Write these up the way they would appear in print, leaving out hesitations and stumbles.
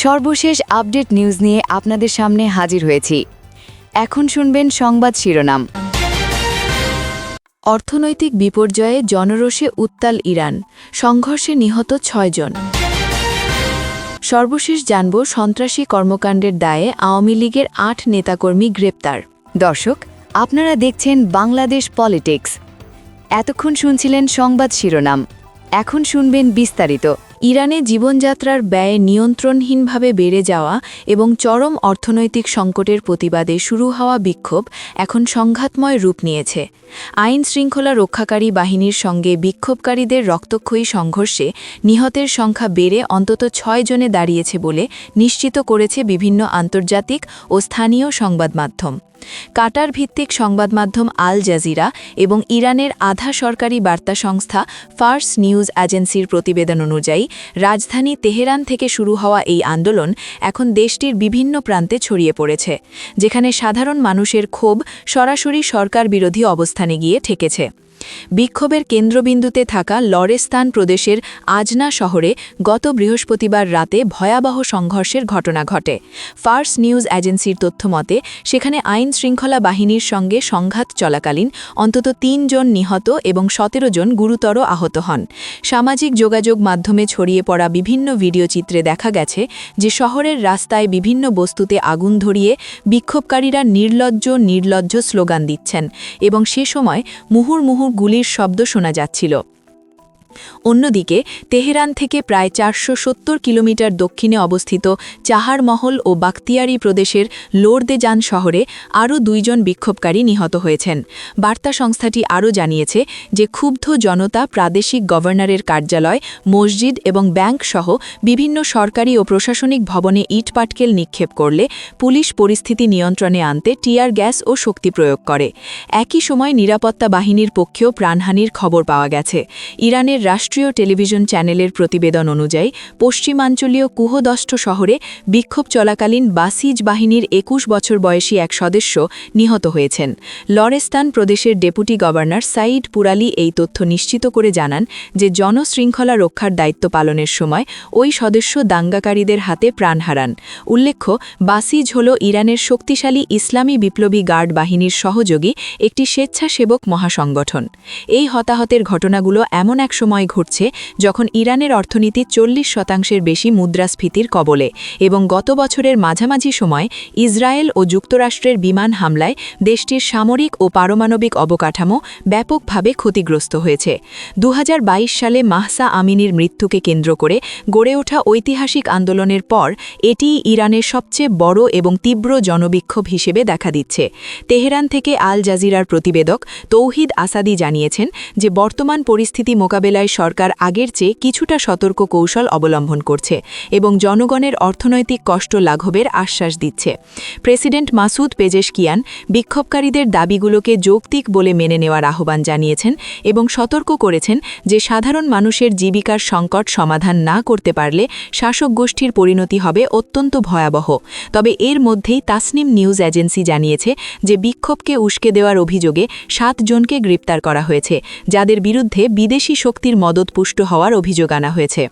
সর্বশেষ update news নিয়ে আপনাদের সামনে হাজির হয়েছি। এখন শুনবেন সংবাদ শিরোনাম। অর্থনৈতিক বিপর্যয়ে জনরোষে উত্তাল ইরান, সংঘর্ষে নিহত ৬ জন। সর্বশেষ জানব সন্ত্রাসী কর্মকাণ্ডের দায়ে আওয়ামী লীগের ৮ নেতাকর্মী গ্রেপ্তার। দর্শক, আপনারা দেখছেন বাংলাদেশ পলিটিক্স। এতক্ষণ শুনছিলেন সংবাদ শিরোনাম, এখন শুনবেন বিস্তারিত। ইরানে জীবনযাত্রার ব্যয় নিয়ন্ত্রণহীনভাবে বেড়ে যাওয়া এবং চরম অর্থনৈতিক সংকটের প্রতিবাদে শুরু হওয়া বিক্ষোভ এখন সংঘাতময় রূপ নিয়েছে। আইন শৃঙ্খলা রক্ষাকারী বাহিনীর সঙ্গে বিক্ষোভকারীদের রক্তক্ষয়ী সংঘর্ষে নিহতের সংখ্যা বেড়ে অন্তত ৬ জনে দাঁড়িয়েছে বলে নিশ্চিত করেছে বিভিন্ন আন্তর্জাতিক ও স্থানীয় সংবাদমাধ্যম। কাটার ভিত্তিক সংবাদমাধ্যম আল জাজিরা এবং ইরানের আধা সরকারি বার্তা সংস্থা ফার্স নিউজ এজেন্সির প্রতিবেদন অনুযায়ী রাজধানী তেহরান থেকে শুরু হওয়া এই আন্দোলন এখন দেশটির বিভিন্ন প্রান্তে ছড়িয়ে পড়েছে, যেখানে সাধারণ মানুষের ক্ষোভ সরাসরি সরকার বিরোধী অবস্থানে গিয়ে ঠেকেছে। বিক্ষোভের কেন্দ্রবিন্দুতে থাকা লরেস্তান প্রদেশের আজনা শহরে গত বৃহস্পতিবার রাতে ভয়াবহ সংঘর্ষের ঘটনা ঘটে। ফার্স নিউজ এজেন্সির তথ্যমতে সেখানে আইন শৃঙ্খলা বাহিনীর সঙ্গে সংঘাত চলাকালীন অন্তত ৩ জন নিহত এবং ১৭ জন গুরুতর আহত হন। সামাজিক যোগাযোগ মাধ্যমে ছড়িয়ে পড়া বিভিন্ন ভিডিও চিত্রে দেখা গেছে যে শহরের রাস্তায় বিভিন্ন বস্তুতে আগুন ধরিয়ে বিক্ষোভকারীরা নির্লজ্জ স্লোগান দিচ্ছেন এবং সে সময় মুহুর্মুহু গুলির শব্দ শোনা যাচ্ছিল। অন্যদিকে তেহরান থেকে প্রায় ৪৭০ কিলোমিটার দক্ষিণে অবস্থিত চাহারমহল ও বাখতিয়ারি প্রদেশের লোরদেজান শহরে আরও ২ জন বিক্ষোভকারী নিহত হয়েছেন। বার্তা সংস্থাটি আরও জানিয়েছে যে ক্ষুব্ধ জনতা প্রাদেশিক গভর্নরের কার্যালয়, মসজিদ এবং ব্যাংক সহ বিভিন্ন সরকারি ও প্রশাসনিক ভবনে ইটপাটকেল নিক্ষেপ করলে পুলিশ পরিস্থিতি নিয়ন্ত্রণে আনতে টিয়ার গ্যাস ও শক্তি প্রয়োগ করে। একই সময় নিরাপত্তা বাহিনীর পক্ষেও প্রাণহানির খবর পাওয়া গেছে। ইরানের রাষ্ট্রীয় টেলিভিশন চ্যানেলের প্রতিবেদন অনুযায়ী পশ্চিমাঞ্চলীয় কুহদষ্ট শহরে বিক্ষোভ চলাকালীন বাসিজ বাহিনীর ২১ বছর বয়সী এক সদস্য নিহত হয়েছেন। লরেস্তান প্রদেশের ডেপুটি গভর্নর সাইদ পুরালি এই তথ্য নিশ্চিত করে জানান যে জনশৃঙ্খলা রক্ষার দায়িত্ব পালনের সময় ওই সদস্য দাঙ্গাকারীদের হাতে প্রাণ হারান। উল্লেখ্য, বাসিজ হল ইরানের শক্তিশালী ইসলামী বিপ্লবী গার্ড বাহিনীর সহযোগী একটি স্বেচ্ছাসেবক মহাসংগঠন। এই হতাহতের ঘটনাগুলো এমন এক সময় ঘটছে যখন ইরানের অর্থনীতি ৪০% বেশি মুদ্রাস্ফীতির কবলে এবং গত বছরের মাঝামাঝি সময় ইসরায়েল ও যুক্তরাষ্ট্রের বিমান হামলায় দেশটির সামরিক ও পারমাণবিক অবকাঠামো ব্যাপকভাবে ক্ষতিগ্রস্ত হয়েছে। ২০২২ সালে মাহসা আমিনির মৃত্যুকে কেন্দ্র করে গড়ে ওঠা ঐতিহাসিক আন্দোলনের পর এটিই ইরানের সবচেয়ে বড় এবং তীব্র জনবিক্ষোভ হিসেবে দেখা দিচ্ছে। তেহরান থেকে আল জাজিরার প্রতিবেদক তৌহিদ আসাদি জানিয়েছেন যে বর্তমান পরিস্থিতি মোকাবেলায় সরকার আগের চেয়ে কিছুটা সতর্ক কৌশল অবলম্বন করছে এবং জনগণের অর্থনৈতিক কষ্ট লাঘবের আশ্বাস দিচ্ছে। প্রেসিডেন্ট মাসুদ পেজেশকিয়ান বিক্ষোভকারীদের দাবিগুলোকে যৌক্তিক বলে মেনে নেওয়ার আহ্বান জানিয়েছেন এবং সতর্ক করেছেন যে সাধারণ মানুষের জীবিকার সংকট সমাধান না করতে পারলে শাসক গোষ্ঠীর পরিণতি হবে অত্যন্ত ভয়াবহ। তবে এর মধ্যেই তাসনিম নিউজ এজেন্সি জানিয়েছে যে বিক্ষোভকে উস্কে দেওয়ার অভিযোগে ৭ জনকে গ্রেপ্তার করা হয়েছে, যাদের বিরুদ্ধে বিদেশি শক্তির মদতপুষ্ট হওয়ার অভিযোগ আনা হয়েছে।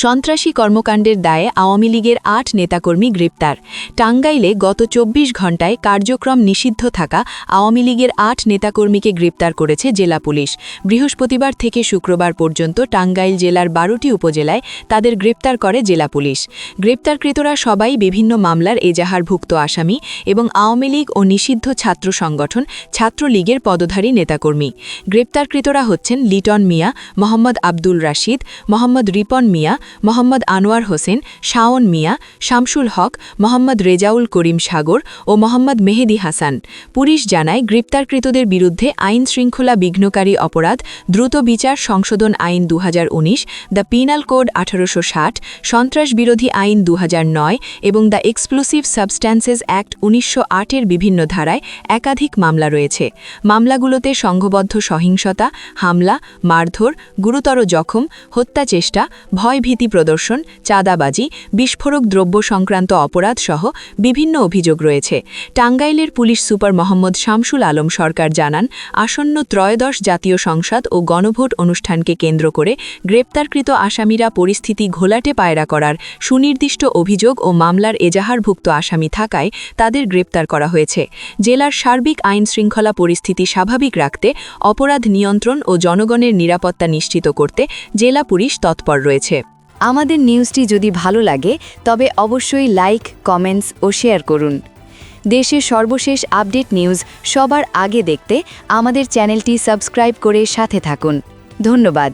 সন্ত্রাসী কর্মকাণ্ডের দায়ে আওয়ামী লীগের ৮ নেতাকর্মী গ্রেপ্তার। টাঙ্গাইলে গত ২৪ ঘণ্টায় কার্যক্রম নিষিদ্ধ থাকা আওয়ামী লীগের ৮ নেতাকর্মীকে গ্রেপ্তার করেছে জেলা পুলিশ। বৃহস্পতিবার থেকে শুক্রবার পর্যন্ত টাঙ্গাইল জেলার ১২টি উপজেলায় তাদের গ্রেপ্তার করে জেলা পুলিশ। গ্রেপ্তারকৃতরা সবাই বিভিন্ন মামলার এজাহারভুক্ত আসামি এবং আওয়ামী লীগ ও নিষিদ্ধ ছাত্র সংগঠন ছাত্রলীগের পদধারী নেতাকর্মী। গ্রেপ্তারকৃতরা হচ্ছেন লিটন মিয়া, মোহাম্মদ আব্দুল রাশিদ, মোহাম্মদ রিপন মিয়া, মোহাম্মদ আনোয়ার হোসেন, শাওন মিয়া, শামসুল হক, মোহাম্মদ রেজাউল করিম সাগর ও মোহাম্মদ মেহেদি হাসান। পুলিশ জানায় গ্রেপ্তারকৃতদের বিরুদ্ধে আইন শৃঙ্খলা বিঘ্নকারী অপরাধ, দ্রুত বিচার সংশোধন আইন ২০১৯, দ্য পিনাল কোড ১৮৬০, সন্ত্রাস বিরোধী আইন ২০০৯ এবং দ্য এক্সপ্লোসিভ সাবস্ট্যান্সেস অ্যাক্ট ১৯০৮-এর বিভিন্ন ধারায় একাধিক মামলা রয়েছে। মামলাগুলোতে সংঘবদ্ধ সহিংসতা, হামলা, মারধর, গুরুতর জখম, হত্যাচেষ্টা, ভয়ভীতি ভীতি প্রদর্শন, চাঁদাবাজি, বিস্ফোরক দ্রব্য সংক্রান্ত অপরাধ সহ বিভিন্ন অভিযোগ রয়েছে। টাঙ্গাইলের পুলিশ সুপার মোহাম্মদ শামসুল আলম সরকার জানান, আসন্ন ত্রয়োদশ জাতীয় সংসদ ও গণভোট অনুষ্ঠানকে কেন্দ্র করে গ্রেপ্তারকৃত আসামিরা পরিস্থিতি ঘোলাটে পায়রা করার সুনির্দিষ্ট অভিযোগ ও মামলার এজাহারভুক্ত আসামি থাকায় তাদের গ্রেপ্তার করা হয়েছে। জেলার সার্বিক আইন শৃঙ্খলা পরিস্থিতি স্বাভাবিক রাখতে, অপরাধ নিয়ন্ত্রণ ও জনগণের নিরাপত্তা নিশ্চিত করতে জেলা পুলিশ তৎপর রয়েছে। আমাদের নিউজটি যদি ভালো লাগে তবে অবশ্যই লাইক, কমেন্টস ও শেয়ার করুন। দেশের সর্বশেষ আপডেট নিউজ সবার আগে দেখতে আমাদের চ্যানেলটি সাবস্ক্রাইব করে সাথে থাকুন। ধন্যবাদ।